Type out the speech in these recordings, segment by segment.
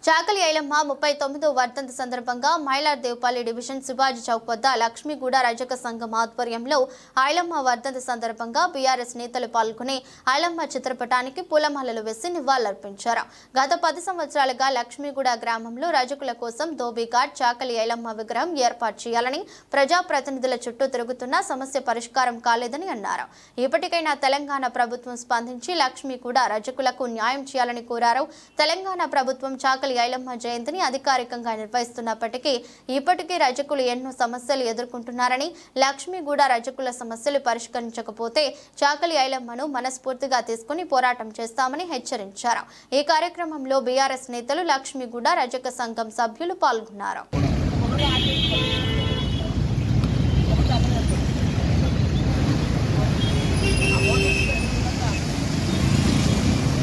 చాకలి ఐలమ్మ 39వ వర్ధంతి సందర్భంగా మైలార్దేవపల్లి డివిజన్ శివాజీ చౌక్ వద్ద లక్ష్మీగూడ రజక సంఘం ఆధ్వర్యంలో ఐలమ్మ వర్ధంతి సందర్భంగా బీఆర్ఎస్ నేతలు పాల్గొని ఐలమ్మ చిత్రపటానికి పూలమాలలు వేసి నివాళులర్పించారు. గత 10 సంవత్సరాలుగా లక్ష్మీగూడ గ్రామంలో రజకుల కోసం ధోబీఘాట్ చాకలి ఐలమ్మ విగ్రహం ఏర్పాటు చేయాలని ప్రజాప్రతినిధుల చుట్టూ తిరుగుతున్న సమస్య పరిష్కారం కాలేదని అన్నారు. ఇప్పటికైనా తెలంగాణ ప్రభుత్వం స్పందించి లక్ష్మీగూడ రజకులకు న్యాయం చేయాలని కోరారు. తెలంగాణ ప్రభుత్వం చాకలి ఐలమ్మ జయంతిని అధికారికంగా నిర్వహిస్తున్నప్పటికీ ఇప్పటికీ రజకులు ఎన్నో సమస్యలు ఎదుర్కొంటున్నారని, లక్ష్మీగూడ రజకుల సమస్యలు పరిష్కరించకపోతే చాకలి ఐలమ్మను మనస్ఫూర్తిగా తీసుకుని పోరాటం చేస్తామని హెచ్చరించారు. ఈ కార్యక్రమంలో బీఆర్ఎస్ నేతలు, లక్ష్మీగూడ రజక సంఘం సభ్యులు పాల్గొన్నారు.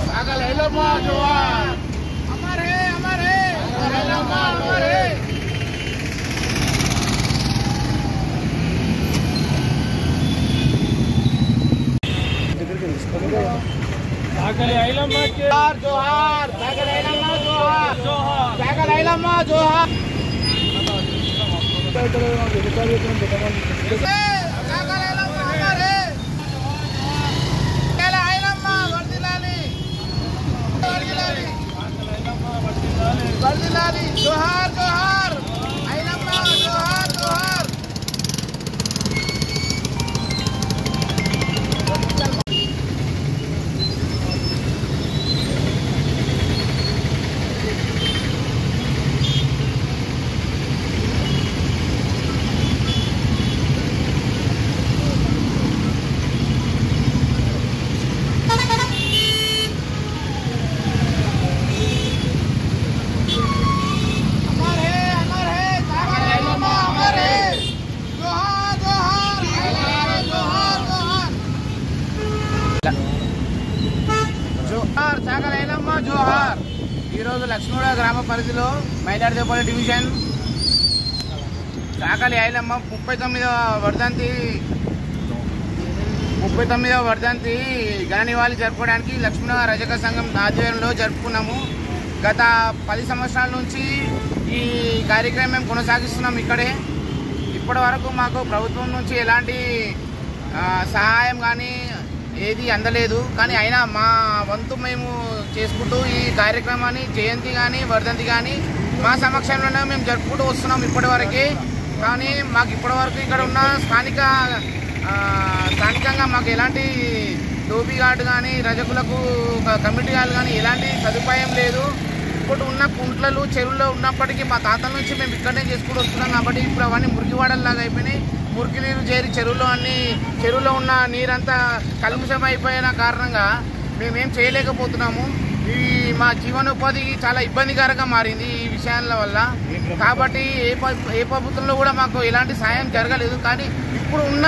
చాకలి ఐలమ్మ జోహార్, చాకలి ఐలమ్మ జోహార్, జోహార్, చాకలి ఐలమ్మ జోహార్. చాకలి ఐలమ్మ హమారే, చాకలి ఐలమ్మ వర్ధిల్లాలి, వర్ధిల్లాలి, వర్ధిల్లాలి, జోహార్ జోహార్ ఐలమ్మ జోహార్ జోహార్. జోహార్ చాకలి ఐలమ్మ జోహార్. ఈరోజు లక్ష్మీగూడ గ్రామ పరిధిలో మైలార్దేవపల్లి డివిజన్ చాకలి ఐలమ్మ 39వ వర్ధంతి ఘన నివాళి జరుపుకోవడానికి లక్ష్మీగూడ రజక సంఘం ఆధ్వర్యంలో జరుపుకున్నాము. గత 10 సంవత్సరాల నుంచి ఈ కార్యక్రమం మేము కొనసాగిస్తున్నాం. ఇక్కడే ఇప్పటి వరకు మాకు ప్రభుత్వం నుంచి ఎలాంటి సహాయం కానీ ఏది అందలేదు. కానీ అయినా మా వంతు మేము చేసుకుంటూ ఈ కార్యక్రమాన్ని జయంతి కానీ వర్ధంతి కానీ మా సమక్షంలోనే మేము జరుపుకుంటూ వస్తున్నాం ఇప్పటి వరకే. కానీ మాకు ఇప్పటి వరకు ఇక్కడ ఉన్న స్థానికంగా మాకు ఎలాంటి ధోబీఘాట్ కానీ రజకులకు కమిటీ హాల్ కానీ ఎలాంటి సదుపాయం లేదు. ఇప్పుడు ఉన్న కుంట్లలు చెరువుల్లో ఉన్నప్పటికీ మా తాతల నుంచి మేము ఇక్కడనే చేసుకుంటూ వస్తున్నాం. కాబట్టి ఇప్పుడు అవన్నీ మురికివాడల్లాగా అయిపోయినాయి. మురికి నీరు చేరి చెరువులో ఉన్న నీరంతా కలుషితం అయిపోయిన కారణంగా మేమేం చేయలేకపోతున్నాము. ఈ మా జీవనోపాధికి చాలా ఇబ్బందికరంగా మారింది ఈ విషయాల వల్ల. కాబట్టి ఏ ప్రభుత్వంలో కూడా మాకు ఎలాంటి సాయం జరగలేదు. కానీ ఇప్పుడు ఉన్న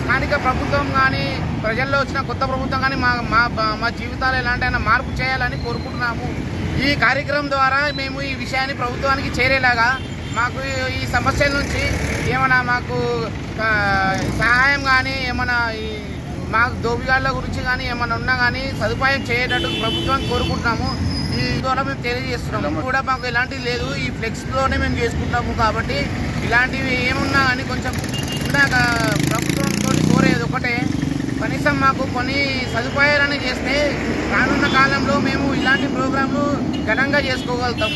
స్థానిక ప్రభుత్వం కానీ ప్రజల్లో వచ్చిన కొత్త ప్రభుత్వం కానీ మా జీవితాలు ఎలాంటి మార్పు చేయాలని కోరుకుంటున్నాము. ఈ కార్యక్రమం ద్వారా మేము ఈ విషయాన్ని ప్రభుత్వానికి చేరేలాగా మాకు ఈ సమస్యల నుంచి ఏమైనా మాకు సహాయం కానీ ఏమైనా మాకు ధోబీఘాట్ల గురించి కానీ ఏమైనా ఉన్నా కానీ సదుపాయం చేయటట్టు ప్రభుత్వాన్ని కోరుకుంటున్నాము. ఈ ద్వారా మేము తెలియజేస్తున్నాము. కూడా మాకు ఎలాంటివి లేదు, ఈ ఫ్లెక్స్లోనే మేము చేసుకుంటాము. కాబట్టి ఇలాంటివి ఏమున్నా కానీ కొంచెం ప్రభుత్వంతో కోరేది ఒకటే, కనీసం మాకు కొన్ని సదుపాయాలని చేస్తే రానున్న కాలంలో మేము ఇలాంటి ప్రోగ్రాంలు ఘనంగా చేసుకోగలుగుతాం.